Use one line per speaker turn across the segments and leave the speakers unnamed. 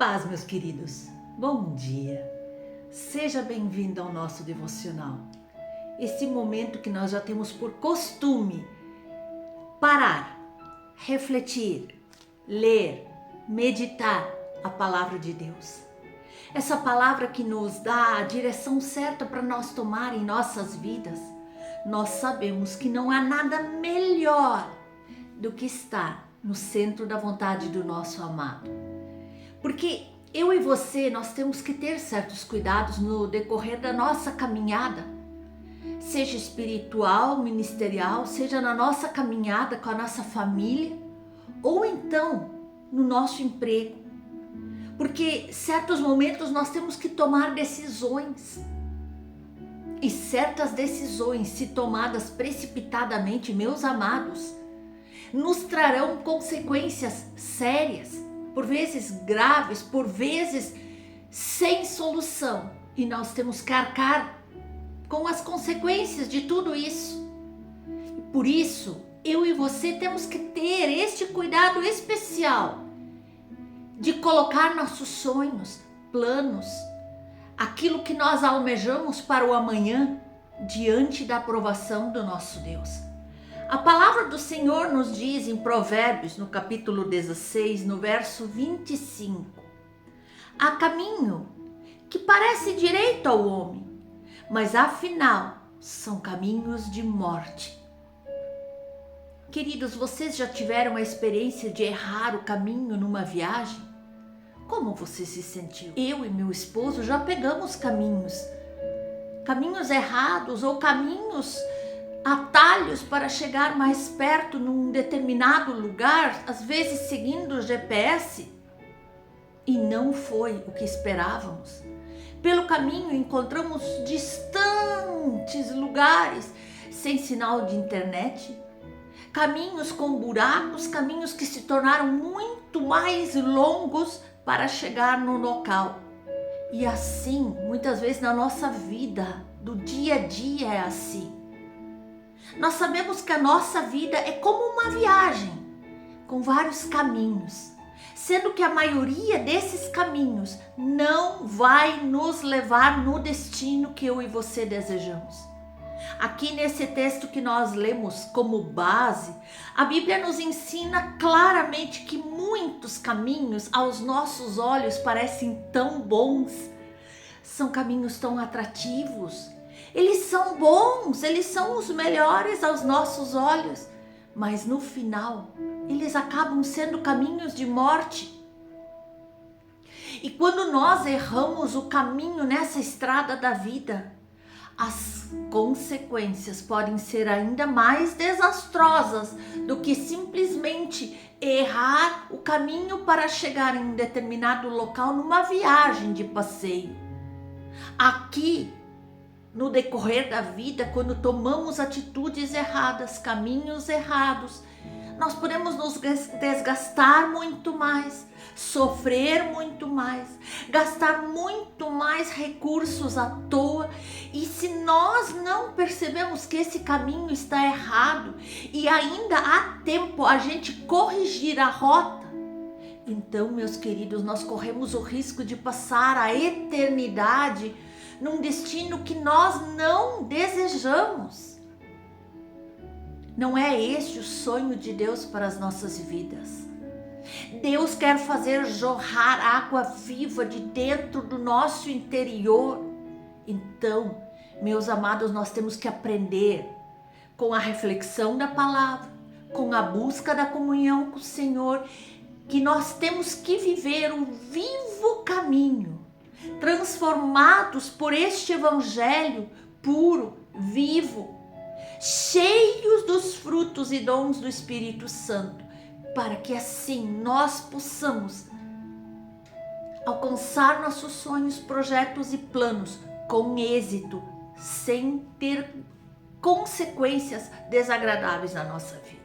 paz, meus queridos. Bom dia. Seja bem-vindo ao nosso devocional. Esse momento que nós já temos por costume parar, refletir, ler, meditar a palavra de Deus. Essa palavra que nos dá a direção certa para nós tomar em nossas vidas. Nós sabemos que não há nada melhor do que estar no centro da vontade do nosso amado. Porque eu e você, nós temos que ter certos cuidados no decorrer da nossa caminhada, seja espiritual, ministerial, seja na nossa caminhada com a nossa família, ou então no nosso emprego. Porque certos momentos nós temos que tomar decisões. E certas decisões, se tomadas precipitadamente, meus amados, nos trarão consequências sérias, por vezes graves, por vezes sem solução. E nós temos que arcar com as consequências de tudo isso. Por isso, eu e você temos que ter este cuidado especial de colocar nossos sonhos, planos, aquilo que nós almejamos para o amanhã, diante da aprovação do nosso Deus. A palavra do Senhor nos diz em Provérbios, no capítulo 16, no verso 25: há caminho que parece direito ao homem, mas afinal são caminhos de morte. Queridos, vocês já tiveram a experiência de errar o caminho numa viagem? Como você se sentiu? Eu e meu esposo já pegamos caminhos errados ou atalhos para chegar mais perto num determinado lugar, às vezes seguindo o GPS, e não foi o que esperávamos. Pelo caminho encontramos distantes lugares sem sinal de internet, caminhos com buracos, caminhos que se tornaram muito mais longos para chegar no local. E assim, muitas vezes na nossa vida, do dia a dia é assim. Nós sabemos que a nossa vida é como uma viagem, com vários caminhos, sendo que a maioria desses caminhos não vai nos levar no destino que eu e você desejamos. Aqui nesse texto que nós lemos como base, a Bíblia nos ensina claramente que muitos caminhos aos nossos olhos parecem tão bons, são caminhos tão atrativos, eles são bons, eles são os melhores aos nossos olhos, mas no final eles acabam sendo caminhos de morte. E quando nós erramos o caminho nessa estrada da vida, as consequências podem ser ainda mais desastrosas do que simplesmente errar o caminho para chegar em um determinado local numa viagem de passeio. Aqui, no decorrer da vida, quando tomamos atitudes erradas, caminhos errados, nós podemos nos desgastar muito mais, sofrer muito mais, gastar muito mais recursos à toa. E se nós não percebemos que esse caminho está errado e ainda há tempo a gente corrigir a rota, então, meus queridos, nós corremos o risco de passar a eternidade num destino que nós não desejamos. Não é este o sonho de Deus para as nossas vidas. Deus quer fazer jorrar água viva de dentro do nosso interior. Então, meus amados, nós temos que aprender com a reflexão da palavra, com a busca da comunhão com o Senhor, que nós temos que viver um vivo caminho, transformados por este evangelho puro, vivo, cheios dos frutos e dons do Espírito Santo, para que assim nós possamos alcançar nossos sonhos, projetos e planos com êxito, sem ter consequências desagradáveis na nossa vida.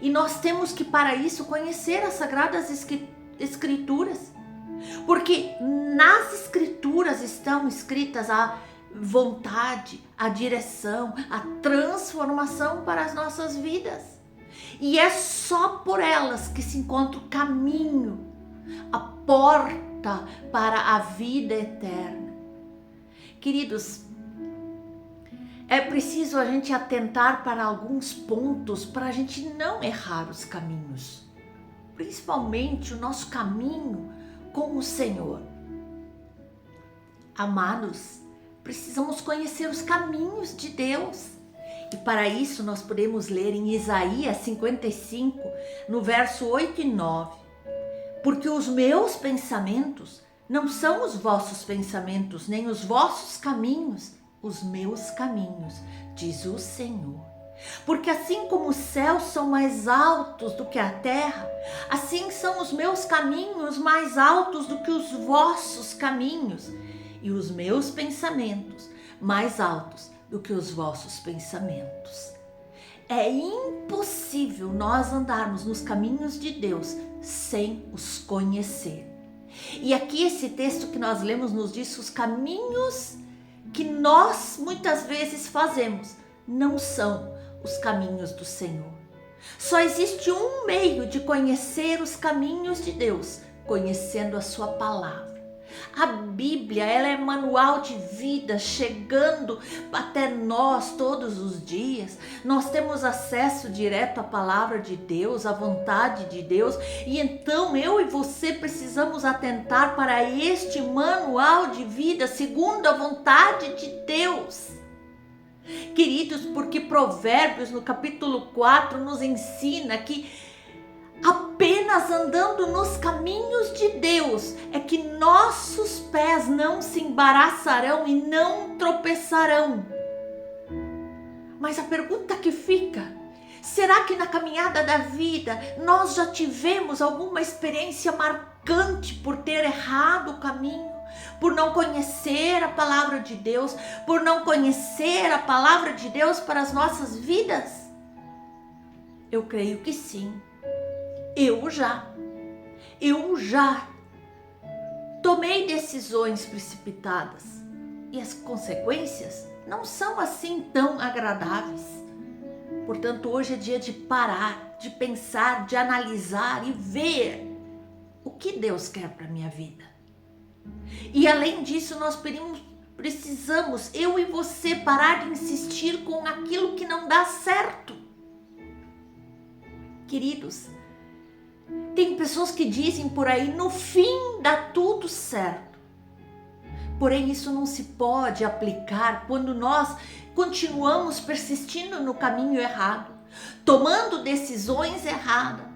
E nós temos que, para isso, conhecer as Sagradas Escrituras, porque nas Escrituras estão escritas a vontade, a direção, a transformação para as nossas vidas. E é só por elas que se encontra o caminho, a porta para a vida eterna. Queridos, é preciso a gente atentar para alguns pontos para a gente não errar os caminhos, principalmente o nosso caminho com o Senhor. Amados, precisamos conhecer os caminhos de Deus. E para isso nós podemos ler em Isaías 55, no verso 8 e 9. Porque os meus pensamentos não são os vossos pensamentos, nem os vossos caminhos, os meus caminhos, diz o Senhor. Porque assim como os céus são mais altos do que a terra, assim são os meus caminhos mais altos do que os vossos caminhos, e os meus pensamentos mais altos do que os vossos pensamentos. É impossível nós andarmos nos caminhos de Deus sem os conhecer. E aqui esse texto que nós lemos nos diz que os caminhos que nós muitas vezes fazemos não são os caminhos do Senhor. Só existe um meio de conhecer os caminhos de Deus, conhecendo a sua palavra. A Bíblia, ela é manual de vida, chegando até nós todos os dias. Nós temos acesso direto à palavra de Deus, à vontade de Deus. E então eu e você precisamos atentar para este manual de vida, segundo a vontade de Deus. Queridos, porque Provérbios, no capítulo 4, nos ensina que apenas andando nos caminhos de Deus é que nossos pés não se embaraçarão e não tropeçarão. Mas a pergunta que fica: será que na caminhada da vida nós já tivemos alguma experiência marcante por ter errado o caminho? Por não conhecer a palavra de Deus? Por não conhecer a palavra de Deus para as nossas vidas? Eu creio que sim. Eu já tomei decisões precipitadas e as consequências não são assim tão agradáveis. Portanto, hoje é dia de parar, de pensar, de analisar e ver o que Deus quer para a minha vida. E além disso, nós precisamos, eu e você, parar de insistir com aquilo que não dá certo. Queridos, tem pessoas que dizem por aí: no fim dá tudo certo. Porém, isso não se pode aplicar quando nós continuamos persistindo no caminho errado, tomando decisões erradas,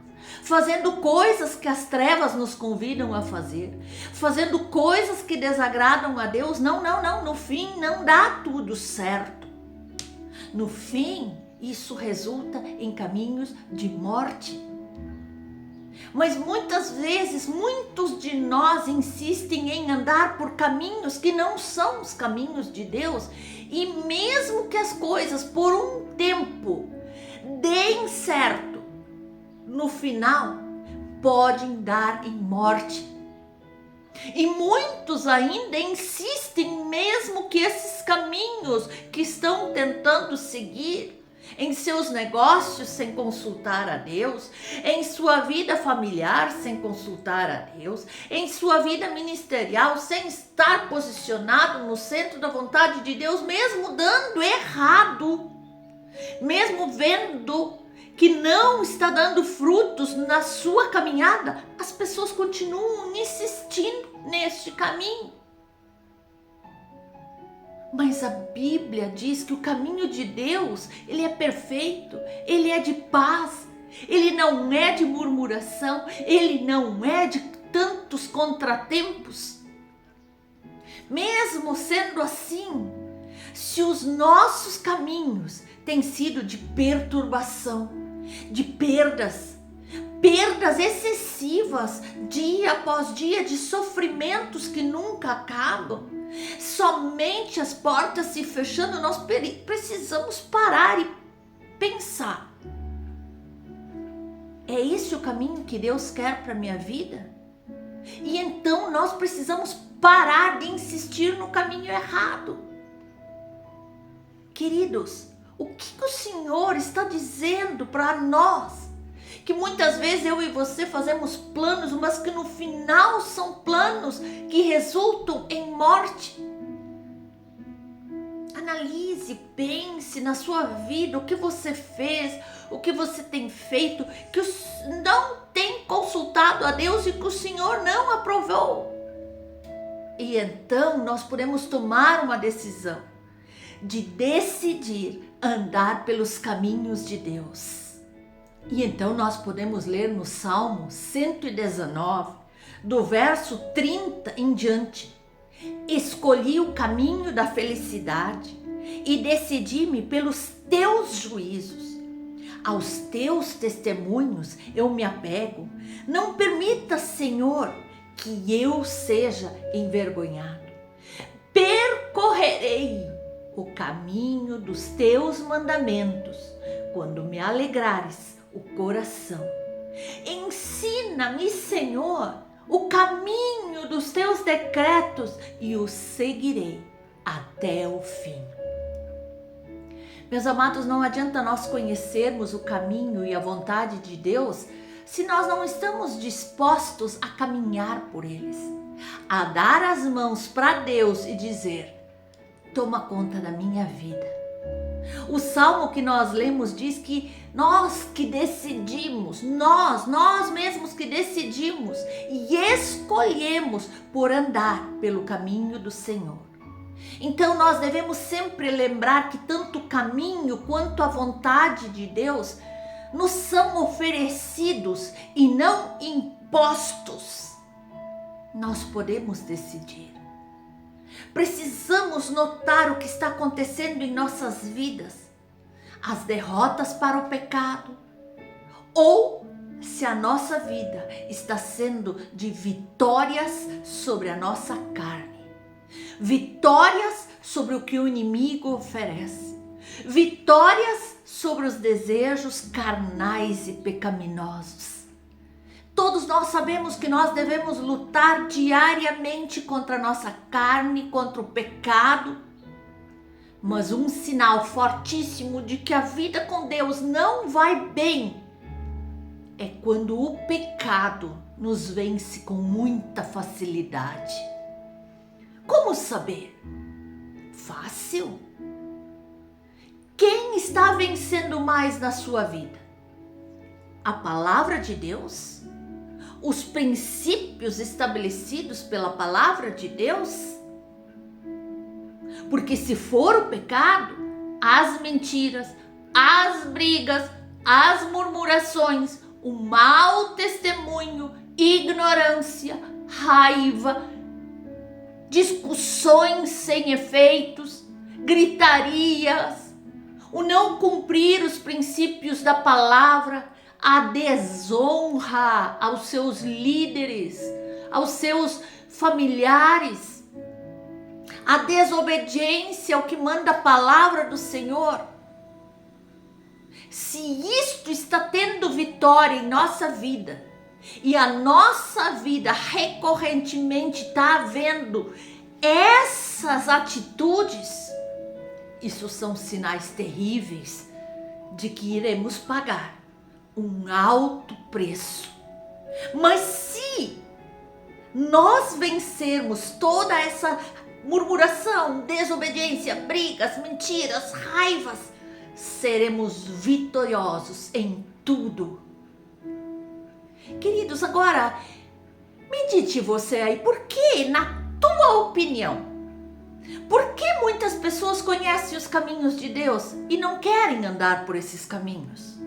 fazendo coisas que as trevas nos convidam a fazer, fazendo coisas que desagradam a Deus. Não, no fim não dá tudo certo. No fim, isso resulta em caminhos de morte. Mas muitas vezes, muitos de nós insistem em andar por caminhos que não são os caminhos de Deus, e mesmo que as coisas por um tempo deem certo, no final podem dar em morte. E muitos ainda insistem, mesmo que esses caminhos que estão tentando seguir, em seus negócios sem consultar a Deus, em sua vida familiar sem consultar a Deus, em sua vida ministerial sem estar posicionado no centro da vontade de Deus, mesmo dando errado, mesmo vendo que não está dando frutos na sua caminhada, as pessoas continuam insistindo neste caminho. Mas a Bíblia diz que o caminho de Deus, ele é perfeito, ele é de paz, ele não é de murmuração, ele não é de tantos contratempos. Mesmo sendo assim, se os nossos caminhos têm sido de perturbação, de perdas excessivas, dia após dia, de sofrimentos que nunca acabam, somente as portas se fechando, nós precisamos parar e pensar: é esse o caminho que Deus quer para a minha vida? E então nós precisamos parar de insistir no caminho errado. Queridos, o que o Senhor está dizendo para nós? que muitas vezes eu e você fazemos planos, mas que no final são planos que resultam em morte. Analise, pense na sua vida, o que você fez, o que você tem feito, que não tem consultado a Deus e que o Senhor não aprovou. E então nós podemos tomar uma decisão de decidir andar pelos caminhos de Deus. E então nós podemos ler no Salmo 119, do verso 30 em diante. Escolhi o caminho da felicidade e decidi-me pelos teus juízos. Aos teus testemunhos eu me apego. Não permita, Senhor, que eu seja envergonhado. Percorrerei o caminho dos teus mandamentos quando me alegrares o coração. Ensina-me, Senhor, o caminho dos teus decretos e o seguirei até o fim. Meus amados, não adianta nós conhecermos o caminho e a vontade de Deus se nós não estamos dispostos a caminhar por eles, a dar as mãos para Deus e dizer: toma conta da minha vida. O salmo que nós lemos diz que nós que decidimos, nós mesmos que decidimos e escolhemos por andar pelo caminho do Senhor. Então nós devemos sempre lembrar que tanto o caminho quanto a vontade de Deus nos são oferecidos e não impostos. Nós podemos decidir. Precisamos notar o que está acontecendo em nossas vidas, as derrotas para o pecado, ou se a nossa vida está sendo de vitórias sobre a nossa carne, vitórias sobre o que o inimigo oferece, vitórias sobre os desejos carnais e pecaminosos. Todos nós sabemos que nós devemos lutar diariamente contra a nossa carne, contra o pecado. Mas um sinal fortíssimo de que a vida com Deus não vai bem é quando o pecado nos vence com muita facilidade. Como saber? Fácil. Quem está vencendo mais na sua vida? A palavra de Deus? Os princípios estabelecidos pela palavra de Deus? Porque se for o pecado, as mentiras, as brigas, as murmurações, o mau testemunho, ignorância, raiva, discussões sem efeitos, gritarias, o não cumprir os princípios da palavra, a desonra aos seus líderes, aos seus familiares, a desobediência ao que manda a palavra do Senhor. Se isto está tendo vitória em nossa vida e a nossa vida recorrentemente está havendo essas atitudes, isso são sinais terríveis de que iremos pagar um alto preço. Mas se nós vencermos toda essa murmuração, desobediência, brigas, mentiras, raivas, seremos vitoriosos em tudo. Queridos, agora medite você aí, por que, na tua opinião, por que muitas pessoas conhecem os caminhos de Deus e não querem andar por esses caminhos?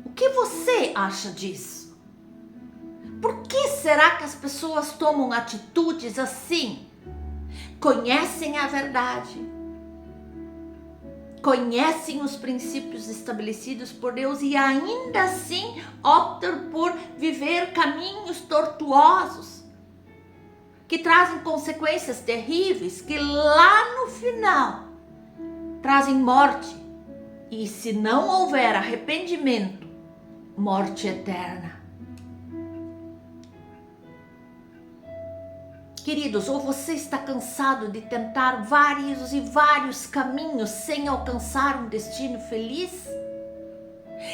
O que você acha disso? Por que será que as pessoas tomam atitudes assim? Conhecem a verdade, conhecem os princípios estabelecidos por Deus e ainda assim optam por viver caminhos tortuosos, que trazem consequências terríveis, que lá no final trazem morte. E se não houver arrependimento, morte eterna. Queridos, ou você está cansado de tentar vários e vários caminhos sem alcançar um destino feliz?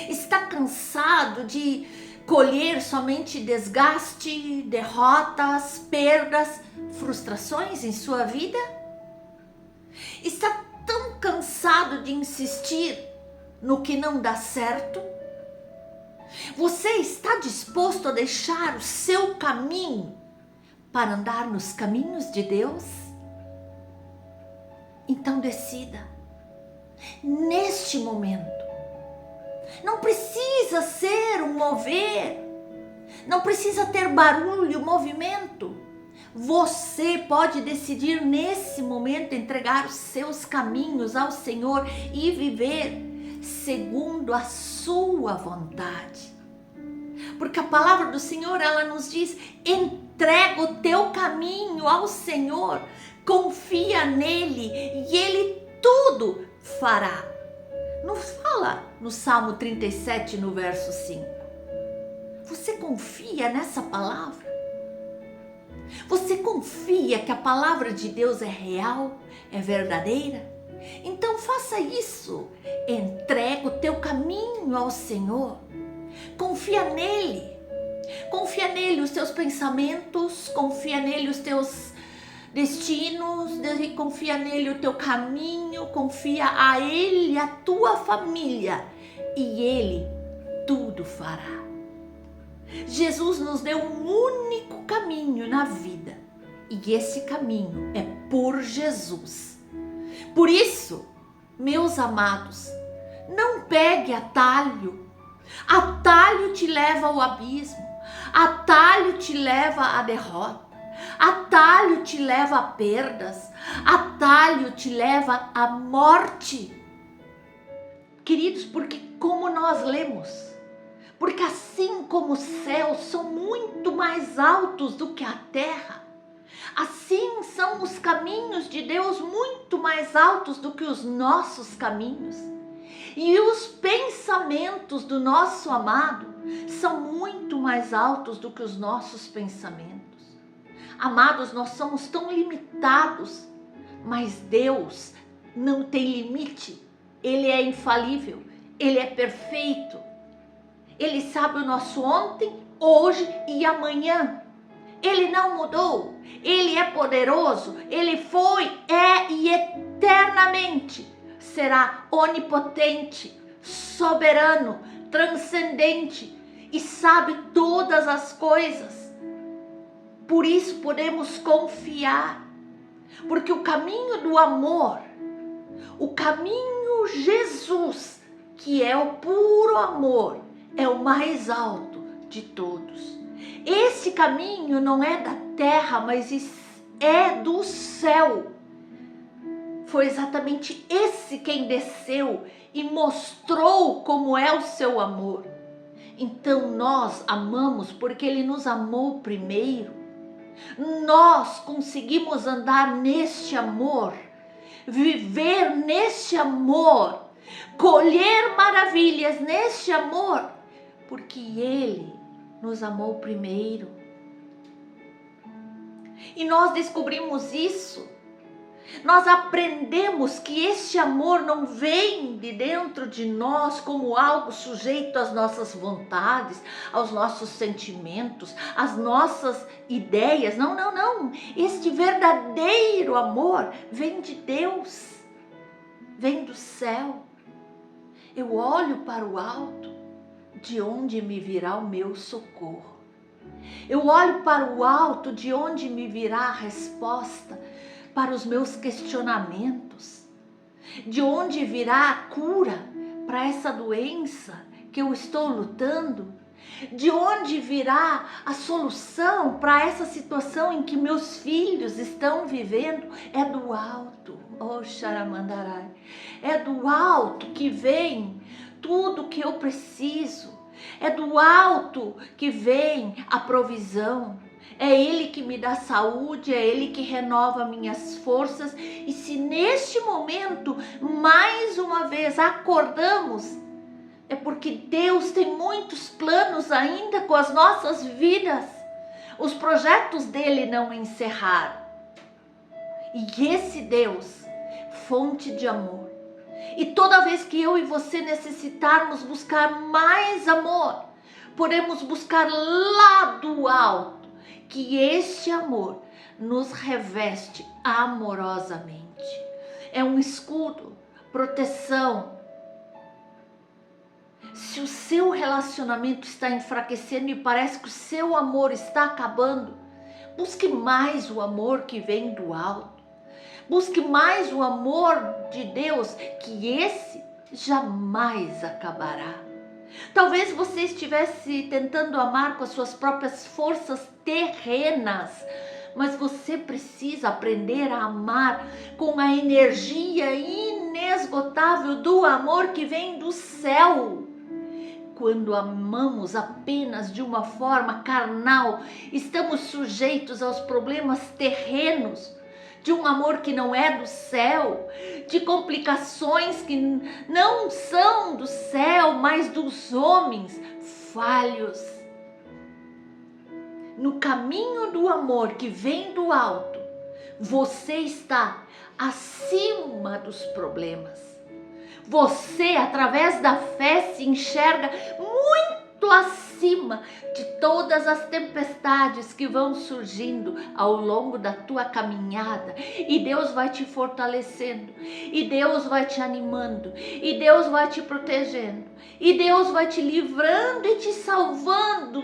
Está cansado de colher somente desgaste, derrotas, perdas, frustrações em sua vida? Está tão cansado de insistir no que não dá certo? Você está disposto a deixar o seu caminho para andar nos caminhos de Deus? Então decida, neste momento. Não precisa ser um mover, não precisa ter barulho, movimento. Você pode decidir nesse momento entregar os seus caminhos ao Senhor e viver segundo a sua vontade. Porque a palavra do Senhor, ela nos diz: entrega o teu caminho ao Senhor, confia nele e ele tudo fará. Nos fala no Salmo 37, no verso 5. Você confia nessa palavra? Você confia que a palavra de Deus é real, é verdadeira? Então faça isso. Entrega o teu caminho ao Senhor. Confia nele. Confia nele os teus pensamentos, confia nele os teus destinos, confia nele o teu caminho, confia a ele a tua família e ele tudo fará. Jesus nos deu um único caminho na vida e esse caminho é por Jesus. Por isso, meus amados, não pegue atalho. Atalho te leva ao abismo, atalho te leva à derrota, atalho te leva a perdas, atalho te leva à morte. Queridos, porque como nós lemos, porque assim como os céus são muito mais altos do que a terra, assim são os caminhos de Deus muito mais altos do que os nossos caminhos. E os pensamentos do nosso amado são muito mais altos do que os nossos pensamentos. Amados, nós somos tão limitados, mas Deus não tem limite. Ele é infalível, Ele é perfeito. Ele sabe o nosso ontem, hoje e amanhã. Ele não mudou, Ele é poderoso, Ele foi, é e eternamente será onipotente, soberano, transcendente e sabe todas as coisas. Por isso podemos confiar, porque o caminho do amor, o caminho Jesus, que é o puro amor, é o mais alto de todos. Esse caminho não é da terra, mas é do céu. Foi exatamente esse quem desceu e mostrou como é o seu amor. Então nós amamos porque Ele nos amou primeiro. Nós conseguimos andar neste amor, viver neste amor, colher maravilhas neste amor, porque Ele nos amou primeiro. E nós descobrimos isso. Nós aprendemos que este amor não vem de dentro de nós como algo sujeito às nossas vontades, aos nossos sentimentos, às nossas ideias. Não, não, não. Este verdadeiro amor vem de Deus, vem do céu. Eu olho para o alto, de onde me virá o meu socorro. Eu olho para o alto, de onde me virá a resposta para os meus questionamentos, de onde virá a cura para essa doença que eu estou lutando, de onde virá a solução para essa situação em que meus filhos estão vivendo. É do alto, oh Xaramandarai, é do alto que vem tudo que eu preciso, é do alto que vem a provisão. É Ele que me dá saúde, é Ele que renova minhas forças. E se neste momento, mais uma vez, acordamos, é porque Deus tem muitos planos ainda com as nossas vidas. Os projetos dele não encerraram. E esse Deus, fonte de amor, E toda vez que eu e você necessitarmos buscar mais amor, podemos buscar lá do alto, que este amor nos reveste amorosamente. É um escudo, proteção. Se o seu relacionamento está enfraquecendo e parece que o seu amor está acabando, busque mais o amor que vem do alto. Busque mais o amor de Deus, que esse jamais acabará. Talvez você estivesse tentando amar com as suas próprias forças terrenas, mas você precisa aprender a amar com a energia inesgotável do amor que vem do céu. Quando amamos apenas de uma forma carnal, estamos sujeitos aos problemas terrenos, de um amor que não é do céu, de complicações que não são do céu, mas dos homens falhos. No caminho do amor que vem do alto, você está acima dos problemas. Você, através da fé, se enxerga muito acima de todas as tempestades que vão surgindo ao longo da tua caminhada. E Deus vai te fortalecendo, e Deus vai te animando, e Deus vai te protegendo, e Deus vai te livrando e te salvando.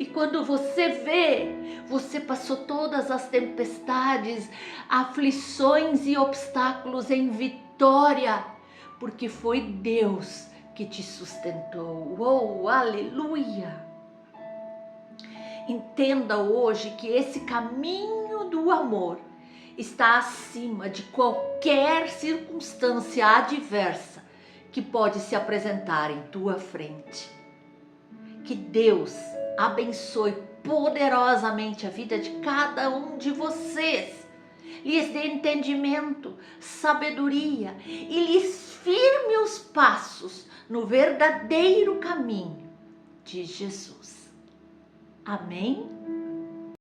E quando você vê, você passou todas as tempestades, aflições e obstáculos em vitória, porque foi Deus que te sustentou. Oh, aleluia! Entenda hoje que esse caminho do amor está acima de qualquer circunstância adversa que pode se apresentar em tua frente. Que Deus abençoe poderosamente a vida de cada um de vocês, lhes dê entendimento, sabedoria e lhes firme os passos no verdadeiro caminho de Jesus. Amém?